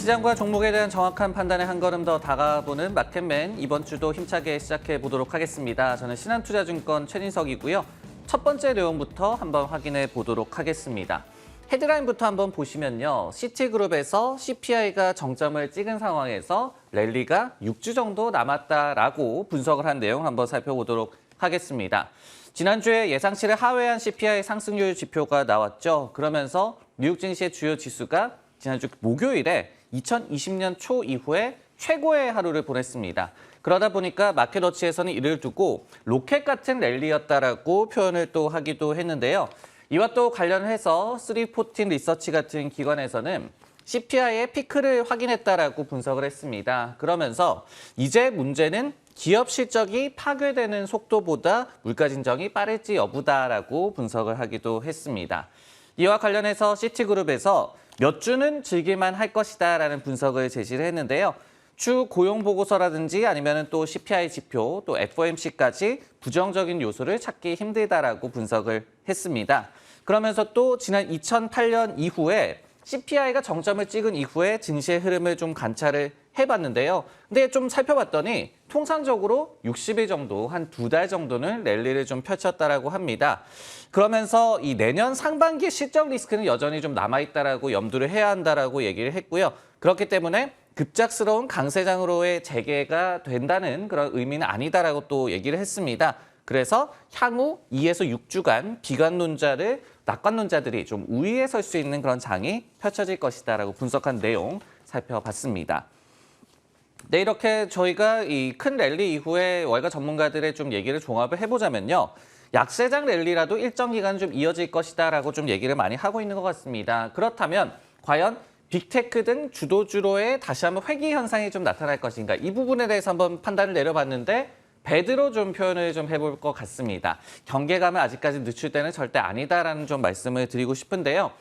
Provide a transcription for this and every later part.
시장과 종목에 대한 정확한 판단에 한 걸음 더 다가보는 마켓맨, 이번 주도 힘차게 시작해 보도록 하겠습니다. 저는 신한투자증권 최진석이고요. 첫 번째 내용부터 한번 확인해 보도록 하겠습니다. 헤드라인부터 한번 보시면요. 시티그룹에서 CPI가 정점을 찍은 상황에서 랠리가 6주 정도 남았다라고 분석을 한 내용 한번 살펴보도록 하겠습니다. 지난주에 예상치를 하회한 CPI 상승률 지표가 나왔죠. 그러면서 미국 증시의 주요 지수가 지난주 목요일에 2020년 초 이후에 최고의 하루를 보냈습니다. 그러다 보니까 마켓워치에서는 이를 두고 로켓 같은 랠리였다라고 표현을 또 하기도 했는데요. 이와 또 관련해서 314 리서치 같은 기관에서는 CPI의 피크를 확인했다라고 분석을 했습니다. 그러면서 이제 문제는 기업 실적이 파괴되는 속도보다 물가 진정이 빠를지 여부다라고 분석을 하기도 했습니다. 이와 관련해서 시티그룹에서 몇 주는 즐길만 할 것이다라는 분석을 제시를 했는데요. 추 고용 보고서라든지 아니면 또 CPI 지표, 또 FOMC까지 부정적인 요소를 찾기 힘들다라고 분석을 했습니다. 그러면서 또 지난 2008년 이후에 CPI가 정점을 찍은 이후에 증시의 흐름을 좀 관찰을 해봤는데요. 근데 좀 살펴봤더니 통상적으로 60일 정도, 한 2달 정도는 랠리를 좀 펼쳤다라고 합니다. 그러면서 이 내년 상반기 실적 리스크는 여전히 좀 남아있다라고 염두를 해야 한다라고 얘기를 했고요. 그렇기 때문에 급작스러운 강세장으로의 재개가 된다는 그런 의미는 아니다라고 또 얘기를 했습니다. 그래서 향후 2에서 6주간 비관론자를 낙관론자들이 좀 우위에 설 수 있는 그런 장이 펼쳐질 것이다라고 분석한 내용 살펴봤습니다. 네, 이렇게 저희가 이 큰 랠리 이후에 월가 전문가들의 좀 얘기를 종합을 해보자면요. 약세장 랠리라도 일정 기간 좀 이어질 것이다라고 좀 얘기를 많이 하고 있는 것 같습니다. 그렇다면 과연 빅테크 등 주도주로의 다시 한번 회귀 현상이 좀 나타날 것인가? 이 부분에 대해서 한번 판단을 내려봤는데 배드로 좀 표현을 좀 해볼 것 같습니다. 경계감을 아직까지 늦출 때는 절대 아니다라는 좀 말씀을 드리고 싶은데요.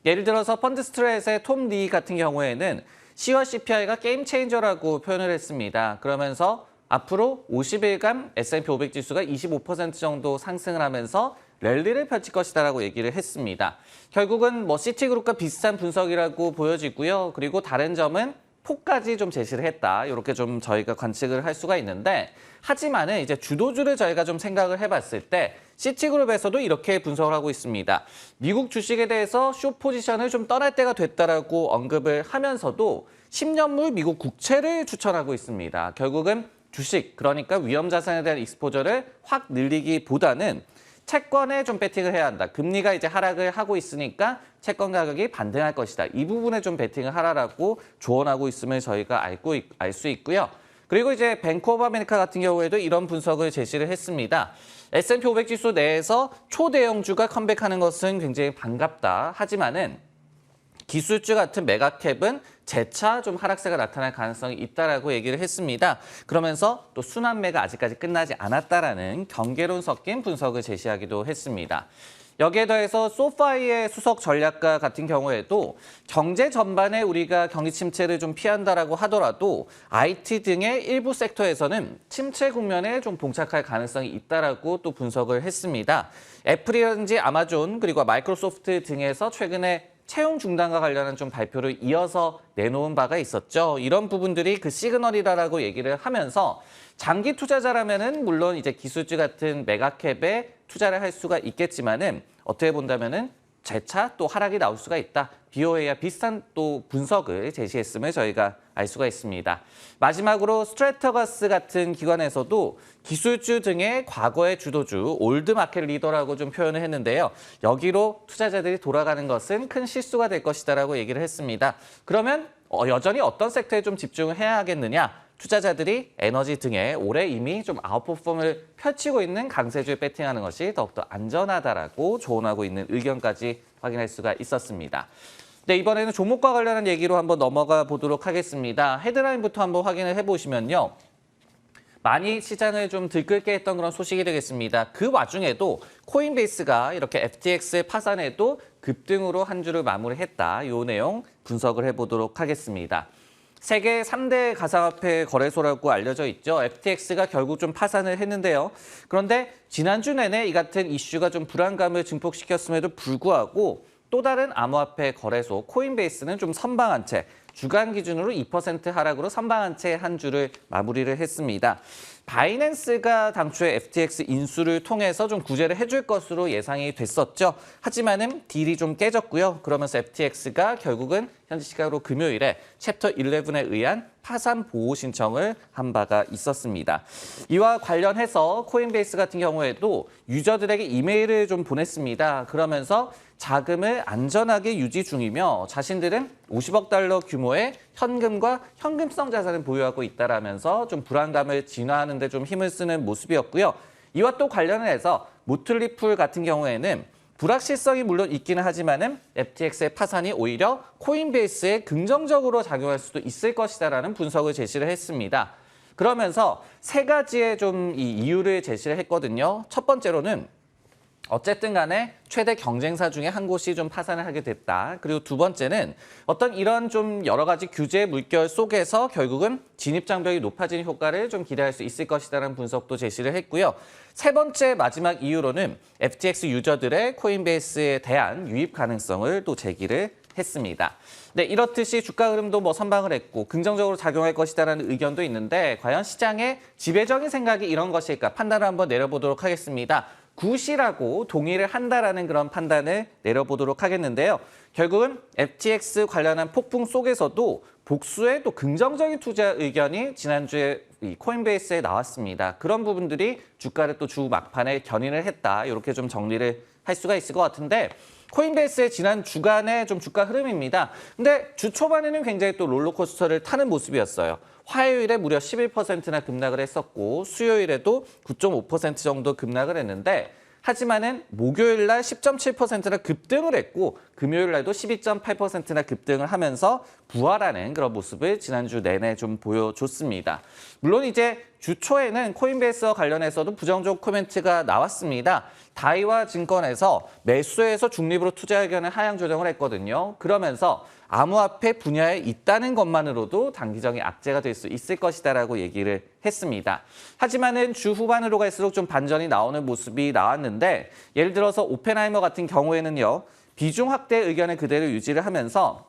예를 들어서 펀드스트레이트의 톰 리 같은 경우에는 10월 CPI가 게임 체인저라고 표현을 했습니다. 그러면서 앞으로 50일간 S&P 500 지수가 25% 정도 상승을 하면서 랠리를 펼칠 것이다라고 얘기를 했습니다. 결국은 뭐 시티그룹과 비슷한 분석이라고 보여지고요. 그리고 다른 점은 폭까지 좀 제시를 했다. 이렇게 좀 저희가 관측을 할 수가 있는데 하지만은 이제 주도주를 저희가 좀 생각을 해봤을 때 시티그룹에서도 이렇게 분석을 하고 있습니다. 미국 주식에 대해서 숏 포지션을 좀 떠날 때가 됐다라고 언급을 하면서도 10년물 미국 국채를 추천하고 있습니다. 결국은 주식, 그러니까 위험 자산에 대한 익스포저를 확 늘리기보다는 채권에 좀 베팅을 해야 한다. 금리가 이제 하락을 하고 있으니까 채권 가격이 반등할 것이다. 이 부분에 좀 베팅을 하라라고 조언하고 있음을 저희가 알 수 있고요. 그리고 이제 뱅크 오브 아메리카 같은 경우에도 이런 분석을 제시를 했습니다. S&P 500 지수 내에서 초대형주가 컴백하는 것은 굉장히 반갑다. 하지만은 기술주 같은 메가캡은 재차 좀 하락세가 나타날 가능성이 있다라고 얘기를 했습니다. 그러면서 또 순환매가 아직까지 끝나지 않았다라는 경계론 섞인 분석을 제시하기도 했습니다. 여기에 더해서 소파이의 수석 전략가 같은 경우에도 경제 전반에 우리가 경기 침체를 좀 피한다라고 하더라도 IT 등의 일부 섹터에서는 침체 국면에 좀 봉착할 가능성이 있다라고 또 분석을 했습니다. 애플이라든지 아마존 그리고 마이크로소프트 등에서 최근에 채용 중단과 관련한 좀 발표를 이어서 내놓은 바가 있었죠. 이런 부분들이 그 시그널이다라고 얘기를 하면서 장기 투자자라면은 물론 이제 기술주 같은 메가캡에 투자를 할 수가 있겠지만은 어떻게 본다면은 재차 또 하락이 나올 수가 있다. BOA와 비슷한 또 분석을 제시했음을 저희가 알 수가 있습니다. 마지막으로 스트래터거스 같은 기관에서도 기술주 등의 과거의 주도주, 올드마켓 리더라고 좀 표현을 했는데요. 여기로 투자자들이 돌아가는 것은 큰 실수가 될 것이다라고 얘기를 했습니다. 그러면 여전히 어떤 섹터에 좀 집중을 해야 하겠느냐? 투자자들이 에너지 등에 올해 이미 좀 아웃퍼폼을 펼치고 있는 강세주에 배팅하는 것이 더욱더 안전하다라고 조언하고 있는 의견까지 확인할 수가 있었습니다. 네, 이번에는 종목과 관련한 얘기로 한번 넘어가 보도록 하겠습니다. 헤드라인부터 한번 확인을 해보시면요. 많이 시장을 좀 들끓게 했던 그런 소식이 되겠습니다. 그 와중에도 코인베이스가 이렇게 FTX 파산에도 급등으로 한 주를 마무리했다. 이 내용 분석을 해보도록 하겠습니다. 세계 3대 가상화폐 거래소라고 알려져 있죠. FTX가 결국 좀 파산을 했는데요. 그런데 지난주 내내 이 같은 이슈가 좀 불안감을 증폭시켰음에도 불구하고 또 다른 암호화폐 거래소 코인베이스는 좀 선방한 채 주간 기준으로 2% 하락으로 선방한 채 한 주를 마무리를 했습니다. 바이낸스가 당초에 FTX 인수를 통해서 좀 구제를 해줄 것으로 예상이 됐었죠. 하지만은 딜이 좀 깨졌고요. 그러면서 FTX가 결국은 현지 시각으로 금요일에 챕터 11에 의한 파산 보호 신청을 한 바가 있었습니다. 이와 관련해서 코인베이스 같은 경우에도 유저들에게 이메일을 좀 보냈습니다. 그러면서 자금을 안전하게 유지 중이며 자신들은 50억 달러 규모의 현금과 현금성 자산을 보유하고 있다라면서 좀 불안감을 진화하는 데 좀 힘을 쓰는 모습이었고요. 이와 또 관련해서 모틀리풀 같은 경우에는 불확실성이 물론 있기는 하지만은 FTX의 파산이 오히려 코인베이스에 긍정적으로 작용할 수도 있을 것이다라는 분석을 제시를 했습니다. 그러면서 세 가지의 좀 이 이유를 제시를 했거든요. 첫 번째로는 어쨌든 간에 최대 경쟁사 중에 한 곳이 좀 파산을 하게 됐다. 그리고 두 번째는 어떤 이런 좀 여러 가지 규제 물결 속에서 결국은 진입장벽이 높아지는 효과를 좀 기대할 수 있을 것이다라는 분석도 제시를 했고요. 세 번째 마지막 이유로는 FTX 유저들의 코인베이스에 대한 유입 가능성을 또 제기를 했습니다. 네, 이렇듯이 주가 흐름도 뭐 선방을 했고 긍정적으로 작용할 것이다라는 의견도 있는데 과연 시장의 지배적인 생각이 이런 것일까 판단을 한번 내려보도록 하겠습니다. 굿이라고 동의를 한다라는 그런 판단을 내려보도록 하겠는데요. 결국은 FTX 관련한 폭풍 속에서도 복수의 또 긍정적인 투자 의견이 지난주에 이 코인베이스에 나왔습니다. 그런 부분들이 주가를 또 주 막판에 견인을 했다. 이렇게 좀 정리를 할 수가 있을 것 같은데 코인베이스의 지난 주간의 좀 주가 흐름입니다. 근데 주 초반에는 굉장히 또 롤러코스터를 타는 모습이었어요. 화요일에 무려 11%나 급락을 했었고 수요일에도 9.5% 정도 급락을 했는데 하지만은 목요일 날 10.7%나 급등을 했고 금요일 날도 12.8%나 급등을 하면서 부활하는 그런 모습을 지난주 내내 좀 보여줬습니다. 물론 이제 주 초에는 코인베이스와 관련해서도 부정적 코멘트가 나왔습니다. 다이와 증권에서 매수에서 중립으로 투자 의견을 하향 조정을 했거든요. 그러면서 암호화폐 분야에 있다는 것만으로도 단기적인 악재가 될 수 있을 것이다라고 얘기를 했습니다. 하지만은 주 후반으로 갈수록 좀 반전이 나오는 모습이 나왔는데 예를 들어서 오펜하이머 같은 경우에는요. 비중 확대 의견을 그대로 유지를 하면서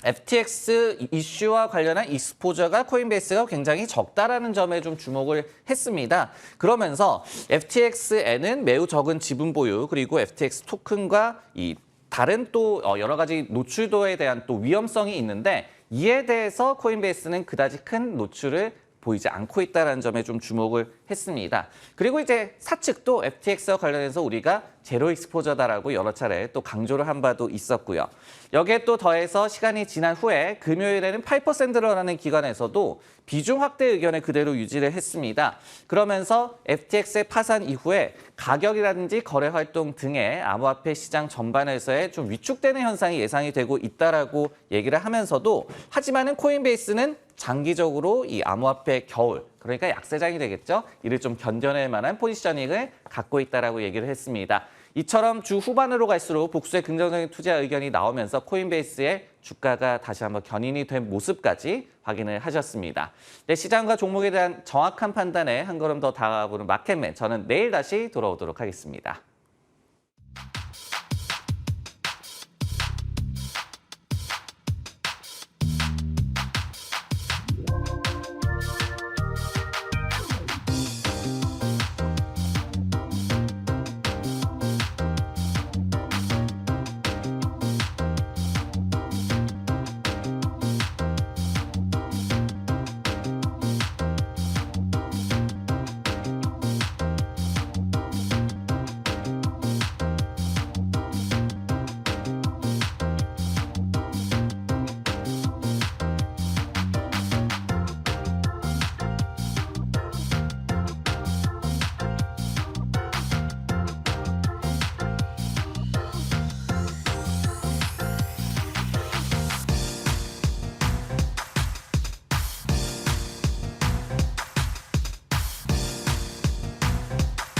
FTX 이슈와 관련한 익스포저가 코인베이스가 굉장히 적다라는 점에 좀 주목을 했습니다. 그러면서 FTX에는 매우 적은 지분 보유 그리고 FTX 토큰과 이 다른 또 여러 가지 노출도에 대한 또 위험성이 있는데 이에 대해서 코인베이스는 그다지 큰 노출을 보이지 않고 있다는 점에 좀 주목을 했습니다. 그리고 이제 사측도 FTX와 관련해서 우리가 제로 익스포저다라고 여러 차례 또 강조를 한 바도 있었고요. 여기에 또 더해서 시간이 지난 후에 금요일에는 8%라는 기관에서도 비중 확대 의견을 그대로 유지를 했습니다. 그러면서 FTX의 파산 이후에 가격이라든지 거래 활동 등의 암호화폐 시장 전반에서의 좀 위축되는 현상이 예상이 되고 있다라고 얘기를 하면서도 하지만은 코인베이스는 장기적으로 이 암호화폐 겨울, 그러니까 약세장이 되겠죠. 이를 좀 견뎌낼 만한 포지셔닝을 갖고 있다라고 얘기를 했습니다. 이처럼 주 후반으로 갈수록 복수의 긍정적인 투자 의견이 나오면서 코인베이스의 주가가 다시 한번 견인이 된 모습까지 확인을 하셨습니다. 네, 시장과 종목에 대한 정확한 판단에 한 걸음 더 다가가보는 마켓맨, 저는 내일 다시 돌아오도록 하겠습니다.